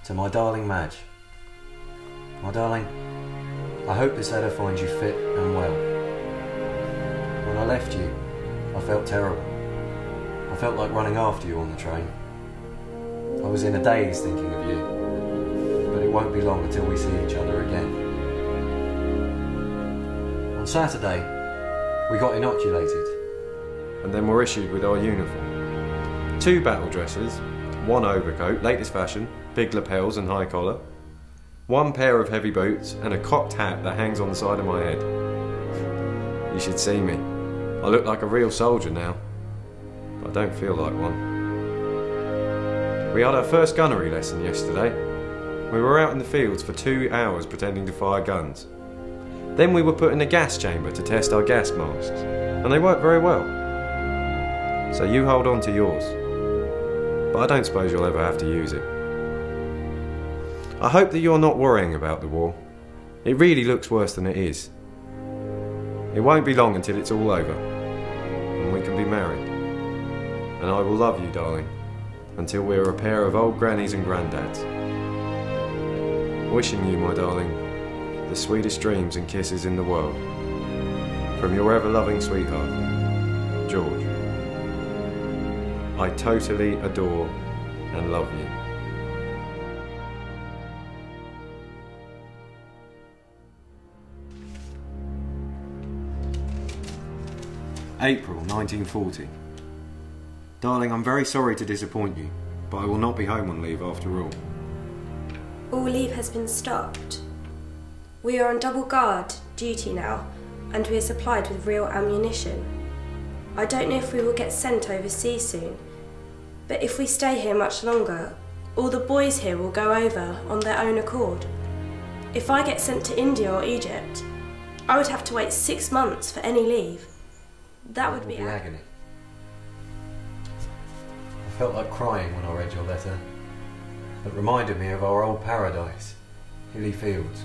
To my darling Madge. My darling, I hope this letter finds you fit and well. When I left you, I felt terrible. I felt like running after you on the train. I was in a daze thinking of you, but it won't be long until we see each other again. On Saturday, we got inoculated. And then were issued with our uniform. 2 battle dresses, 1 overcoat, latest fashion, big lapels and high collar, 1 pair of heavy boots and a cocked hat that hangs on the side of my head. You should see me. I look like a real soldier now, but I don't feel like one. We had our first gunnery lesson yesterday. We were out in the fields for 2 hours pretending to fire guns. Then we were put in a gas chamber to test our gas masks, and they worked very well. So you hold on to yours, but I don't suppose you'll ever have to use it. I hope that you're not worrying about the war. It really looks worse than it is. It won't be long until it's all over, and we can be married. And I will love you, darling, until we're a pair of old grannies and granddads. Wishing you, my darling, the sweetest dreams and kisses in the world. From your ever-loving sweetheart, George. I totally adore and love you. April 1940. Darling, I'm very sorry to disappoint you, but I will not be home on leave after all. All leave has been stopped. We are on double guard duty now, and we are supplied with real ammunition. I don't know if we will get sent overseas soon, but if we stay here much longer, all the boys here will go over on their own accord. If I get sent to India or Egypt, I would have to wait 6 months for any leave. That would be agony. I felt like crying when I read your letter. It reminded me of our old paradise, hilly fields.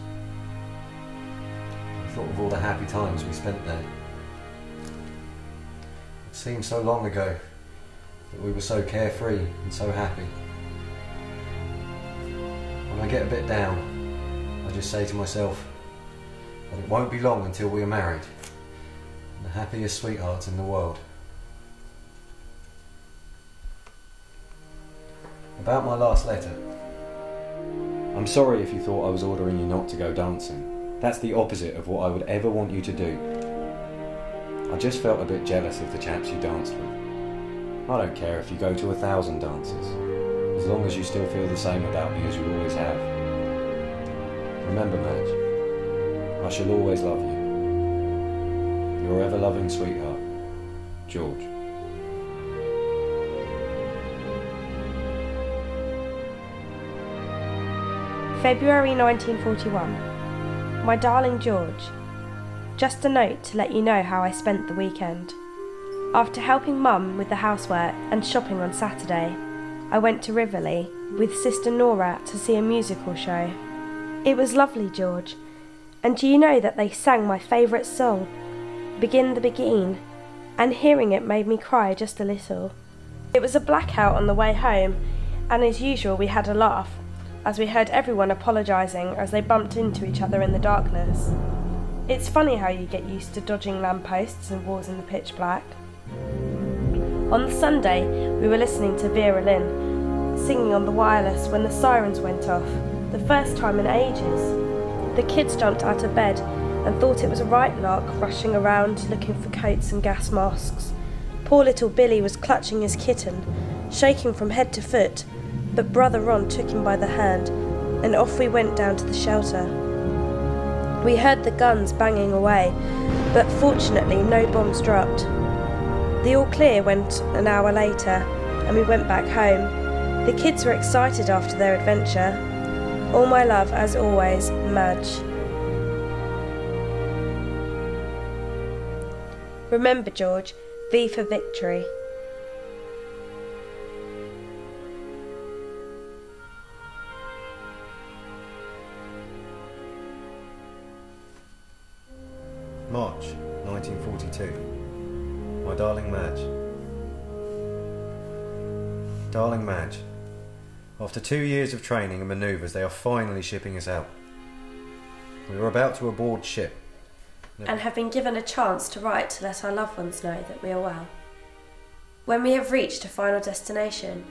I thought of all the happy times we spent there. It seemed so long ago that we were so carefree and so happy. When I get a bit down, I just say to myself that it won't be long until we are married. The happiest sweethearts in the world. About my last letter. I'm sorry if you thought I was ordering you not to go dancing. That's the opposite of what I would ever want you to do. I just felt a bit jealous of the chaps you danced with. I don't care if you go to 1,000 dances, as long as you still feel the same about me as you always have. Remember, Madge, I shall always love you. Your ever-loving sweetheart, George. February 1941. My darling George, just a note to let you know how I spent the weekend. After helping Mum with the housework and shopping on Saturday, I went to Rivoli with Sister Nora to see a musical show. It was lovely, George, and do you know that they sang my favourite song, Begin the Begin, and hearing it made me cry just a little. It was a blackout on the way home, and as usual we had a laugh, as we heard everyone apologising as they bumped into each other in the darkness. It's funny how you get used to dodging lampposts and walls in the pitch black. On Sunday, we were listening to Vera Lynn, singing on the wireless when the sirens went off, the first time in ages. The kids jumped out of bed and thought it was a right lark rushing around looking for coats and gas masks. Poor little Billy was clutching his kitten, shaking from head to foot, but Brother Ron took him by the hand, and off we went down to the shelter. We heard the guns banging away, but fortunately no bombs dropped. The all clear went an hour later, and we went back home. The kids were excited after their adventure. All my love, as always, Madge. Remember, George, V for victory. March 1942. My darling Madge. Darling Madge, after 2 years of training and manoeuvres, they are finally shipping us out. We were about to aboard ship. And have been given a chance to write to let our loved ones know that we are well. When we have reached a final destination,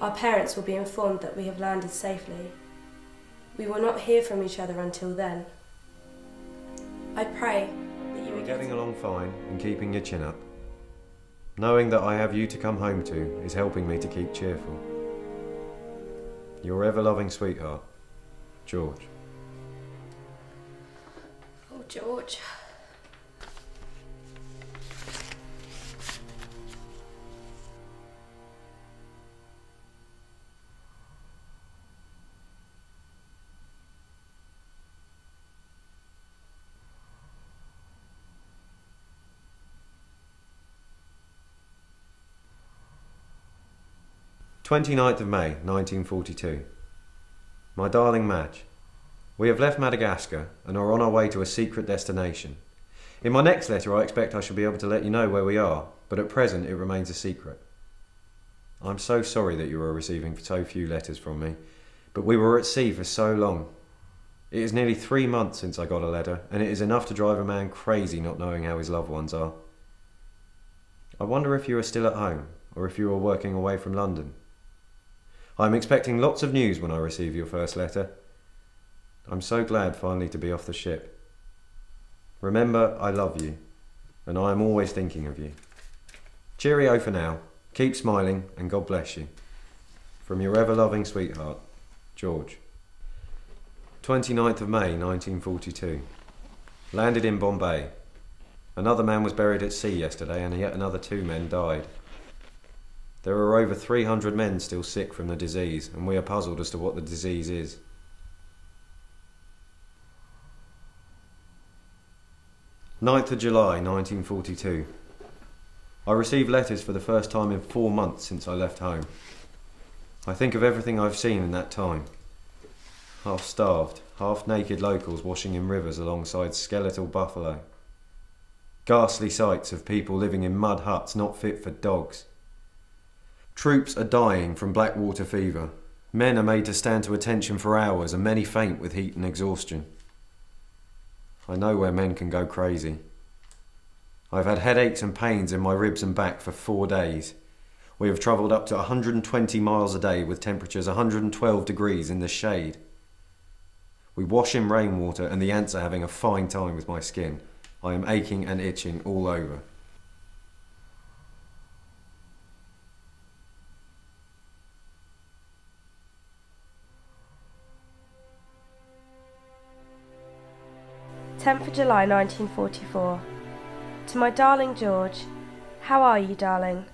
our parents will be informed that we have landed safely. We will not hear from each other until then. I pray that you are getting along fine and keeping your chin up. Knowing that I have you to come home to is helping me to keep cheerful. Your ever-loving sweetheart, George. Oh, George. "29th of May, 1942. My darling Madge, we have left Madagascar and are on our way to a secret destination. In my next letter I expect I shall be able to let you know where we are, but at present it remains a secret. I'm so sorry that you are receiving so few letters from me, but we were at sea for so long. It is nearly 3 months since I got a letter, and it is enough to drive a man crazy not knowing how his loved ones are. I wonder if you are still at home, or if you are working away from London. I am expecting lots of news when I receive your first letter. I'm so glad finally to be off the ship. Remember, I love you, and I am always thinking of you. Cheerio for now. Keep smiling, and God bless you. From your ever-loving sweetheart, George." 29th of May, 1942. Landed in Bombay. Another man was buried at sea yesterday, and yet another 2 men died. There are over 300 men still sick from the disease, and we are puzzled as to what the disease is. "9th of July, 1942. I received letters for the first time in 4 months since I left home. I think of everything I've seen in that time. Half-starved, half-naked locals washing in rivers alongside skeletal buffalo. Ghastly sights of people living in mud huts not fit for dogs. Troops are dying from black water fever. Men are made to stand to attention for hours, and many faint with heat and exhaustion. I know where men can go crazy. I've had headaches and pains in my ribs and back for 4 days. We have travelled up to 120 miles a day with temperatures 112 degrees in the shade. We wash in rainwater, and the ants are having a fine time with my skin. I am aching and itching all over. "10th of July 1944. To my darling George, how are you, darling?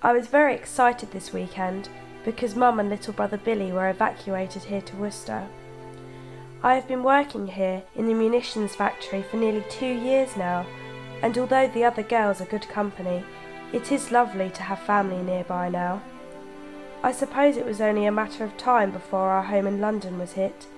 I was very excited this weekend because Mum and little brother Billy were evacuated here to Worcester. I have been working here in the munitions factory for nearly 2 years now, and although the other girls are good company, it is lovely to have family nearby now. I suppose it was only a matter of time before our home in London was hit,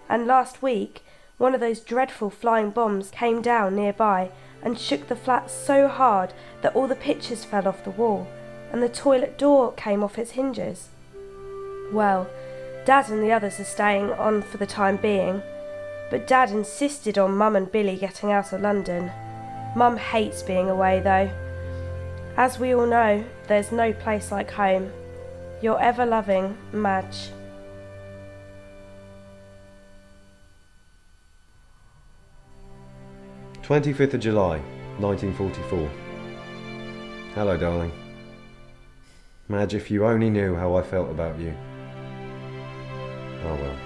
and last week one of those dreadful flying bombs came down nearby and shook the flat so hard that all the pictures fell off the wall and the toilet door came off its hinges. Well, Dad and the others are staying on for the time being, but Dad insisted on Mum and Billy getting out of London. Mum hates being away though. As we all know, there's no place like home. Your ever-loving Madge." "25th of July, 1944. Hello, darling. Madge, if you only knew how I felt about you. Oh well.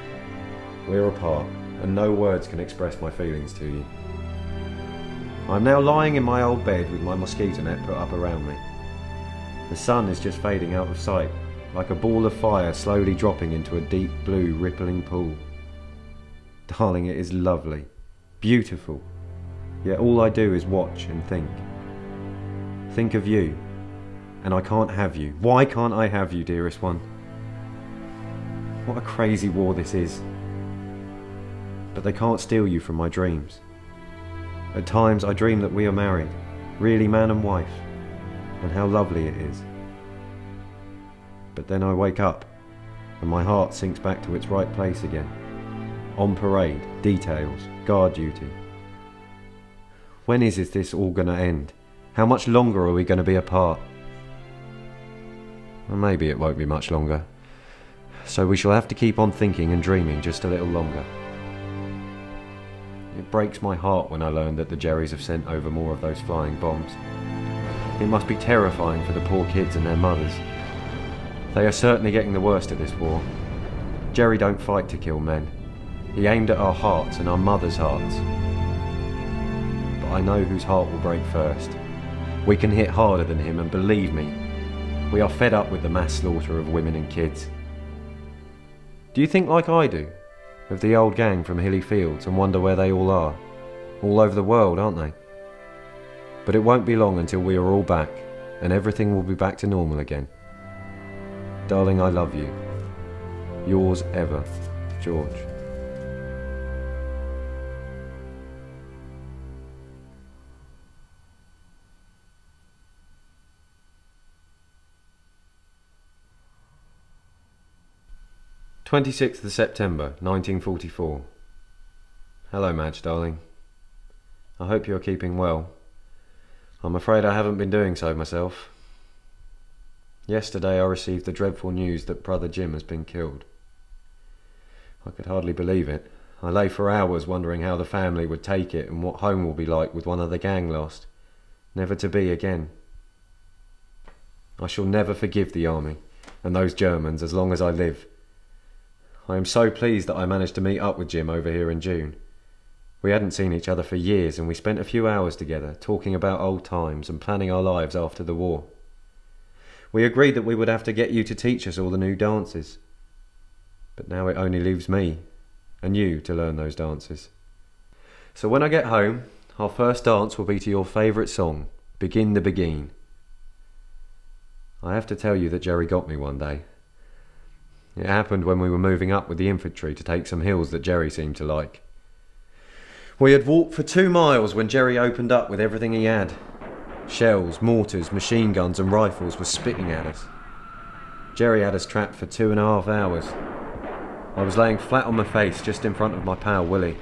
We're apart, and no words can express my feelings to you. I'm now lying in my old bed with my mosquito net put up around me. The sun is just fading out of sight, like a ball of fire slowly dropping into a deep blue rippling pool. Darling, it is lovely, beautiful. Yet all I do is watch and think. Think of you, and I can't have you. Why can't I have you, dearest one? What a crazy war this is. But they can't steal you from my dreams. At times I dream that we are married, really man and wife, and how lovely it is. But then I wake up, and my heart sinks back to its right place again. On parade, details, guard duty. When is this all going to end? How much longer are we going to be apart? Well, maybe it won't be much longer. So we shall have to keep on thinking and dreaming just a little longer. It breaks my heart when I learn that the Jerrys have sent over more of those flying bombs. It must be terrifying for the poor kids and their mothers. They are certainly getting the worst of this war. Jerry don't fight to kill men. He aimed at our hearts and our mothers' hearts. But I know whose heart will break first. We can hit harder than him, and believe me, we are fed up with the mass slaughter of women and kids. Do you think like I do, of the old gang from Hilly Fields, and wonder where they all are? All over the world, aren't they? But it won't be long until we are all back, and everything will be back to normal again. Darling, I love you. Yours ever, George. "26th of September, 1944. Hello, Madge, darling. I hope you're keeping well. I'm afraid I haven't been doing so myself. Yesterday I received the dreadful news that brother Jim has been killed. I could hardly believe it. I lay for hours wondering how the family would take it and what home will be like with one of the gang lost, never to be again. I shall never forgive the army and those Germans as long as I live. I am so pleased that I managed to meet up with Jim over here in June. We hadn't seen each other for years, and we spent a few hours together, talking about old times and planning our lives after the war. We agreed that we would have to get you to teach us all the new dances. But now it only leaves me and you to learn those dances. So when I get home, our first dance will be to your favourite song, Begin the Begin. I have to tell you that Jerry got me one day. It happened when we were moving up with the infantry to take some hills that Jerry seemed to like. We had walked for 2 miles when Jerry opened up with everything he had. Shells, mortars, machine guns and rifles were spitting at us. Jerry had us trapped for 2.5 hours. I was laying flat on my face just in front of my pal Willie.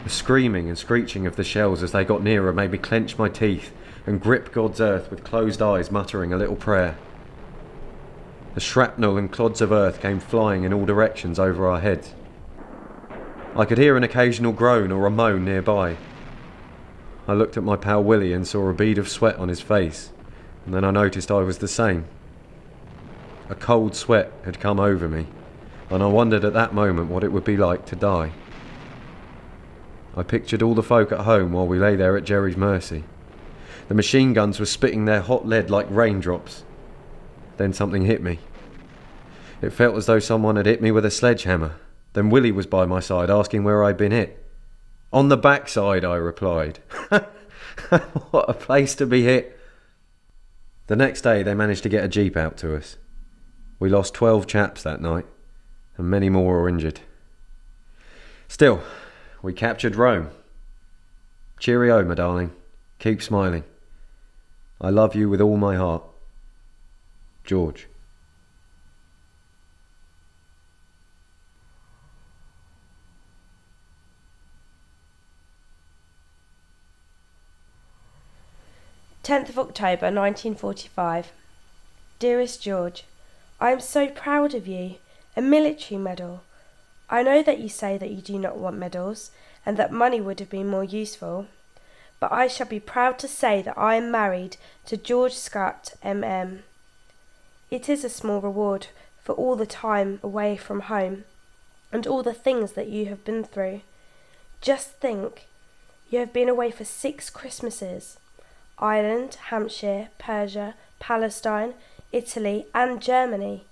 The screaming and screeching of the shells as they got nearer made me clench my teeth and grip God's earth with closed eyes, muttering a little prayer. The shrapnel and clods of earth came flying in all directions over our heads. I could hear an occasional groan or a moan nearby. I looked at my pal Willie and saw a bead of sweat on his face, and then I noticed I was the same. A cold sweat had come over me, and I wondered at that moment what it would be like to die. I pictured all the folk at home while we lay there at Jerry's mercy. The machine guns were spitting their hot lead like raindrops. Then something hit me. It felt as though someone had hit me with a sledgehammer. Then Willie was by my side asking where I'd been hit. "On the backside," I replied. What a place to be hit. The next day they managed to get a jeep out to us. We lost 12 chaps that night, and many more were injured. Still, we captured Rome. Cheerio, my darling. Keep smiling. I love you with all my heart. George. October 10th, 1945. Dearest George, I am so proud of you. A military medal. I know that you say that you do not want medals, and that money would have been more useful, but I shall be proud to say that I am married to George Scutt, MM. It is a small reward for all the time away from home, and all the things that you have been through. Just think, you have been away for 6 Christmases. Ireland, Hampshire, Persia, Palestine, Italy and Germany.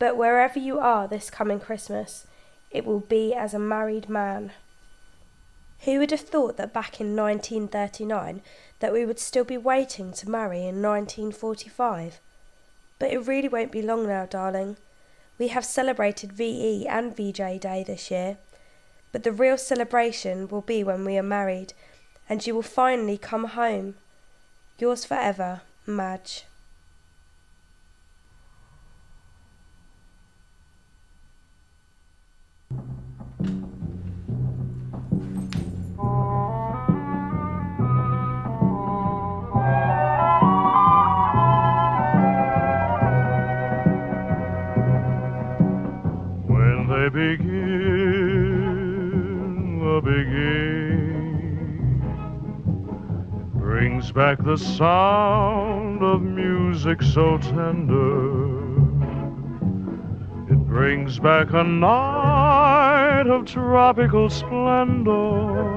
But wherever you are this coming Christmas, it will be as a married man. Who would have thought that back in 1939 that we would still be waiting to marry in 1945? But it really won't be long now, darling. We have celebrated VE and VJ Day this year, but the real celebration will be when we are married, and you will finally come home. Yours forever, Madge. When they begin the beginning, brings back the sound of music so tender. It brings back a night of tropical splendor.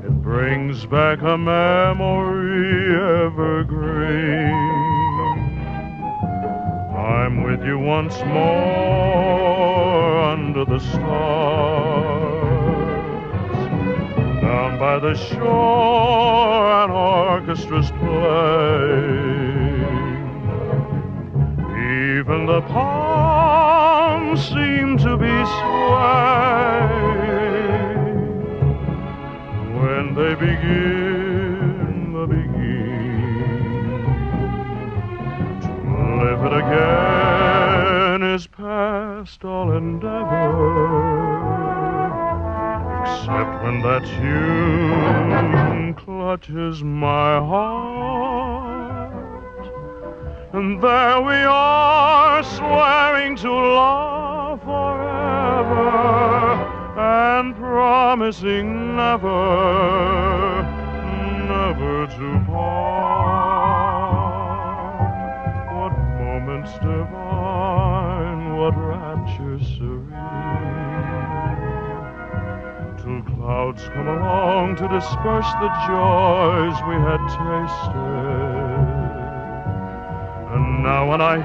It brings back a memory evergreen. I'm with you once more under the stars. Down by the shore, an orchestra's playing. Even the palms seem to be swaying when they begin the beginning. To live it again is past all endeavor, except when that tune clutches my heart, and there we are swearing to love forever and promising never, never to part. What moments divine, what rapture serene, till clouds come along to disperse the joys we had tasted. And now when I